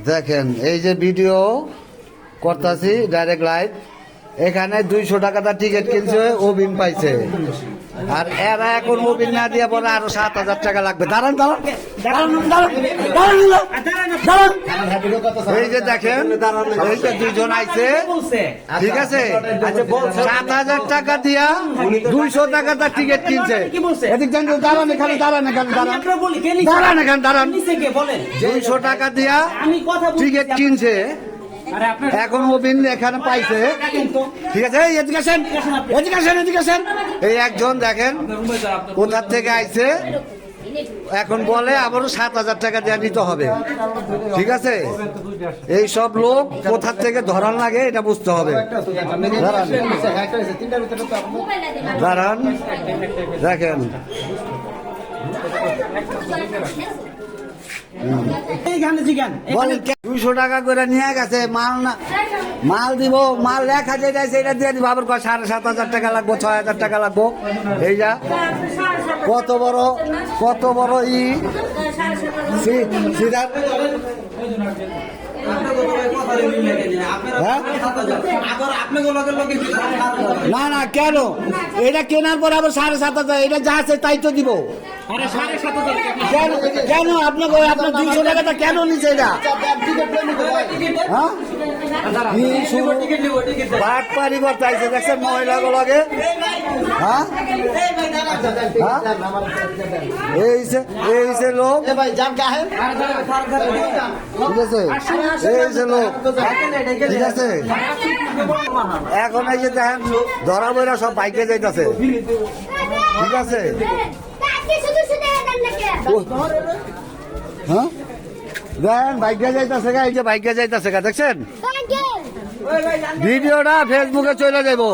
দেখেন এই যে ভিডিও করতেছি ডাইরেক্ট লাইভ, এখানে 200 টাকাটা টিকিট কিনছে, ওবিন পাইছে। আর এরা এখন ওবিন না দিয়ে বলে আরো 7,000 টাকা লাগবে। দাঁড়ান দাঁড়ান দাঁড়ান দাঁড়ান দাঁড়ান। এই যে দেখেন এই যে দুইজন আইছে, ঠিক আছে, 7,000 টাকা দিয়া 200 টাকাটা টিকিট কিনছে। এদিক দাঁড়ান, এখানে দাঁড়ান, এখানে দাঁড়ান, দাঁড়ান, এখানে দাঁড়ান। 200 টাকা দিয়া টিকিট কিনছে, এখন ওবিন এখানে পাইছে, ঠিক আছে। এডুকেশন এডুকেশন এডুকেশন এই একজন দেখেন কোথার থেকে আইছে, এখন বলে আবারও 7,000 টাকা দেওয়া নিতে হবে, ঠিক আছে। এই সব লোক কোথার থেকে ধরান লাগে এটা বুঝতে হবে। দাঁড়ান দেখেন, বলেন 200 টাকা করে নিয়ে গেছে, মাল না মাল দিব, মাল লেখা যেটা সেটা দিয়ে দিব, আবার 7,500 টাকা লাগবো, 6,000 টাকা লাগবো। এই যা কত বড় সিদ্ধার না না, কেন এটা কেনার পর আবার 7,500, এটা যা আছে তাই তো দিব। কেন আপনাকে আপনার 200 টাকাটা কেন নিচ্ছে এটা? বাটপারি করতে আইছে দেখছেন মহিলাগুলো লাগে। হ্যাঁ এই যে লোক, ঠিক আছে, এই যে লোক, ঠিক আছে। এখন এই যে দেখেন ধরা বইরা সব বাইকে যাইতেছে, ঠিক আছে। হ্যাঁ দেখেন বাইকে যাইতেছে গা, এই যে বাইকে যাইতেছে গা, দেখছেন ভিডিওটা ফেসবুকে চলে যাবো।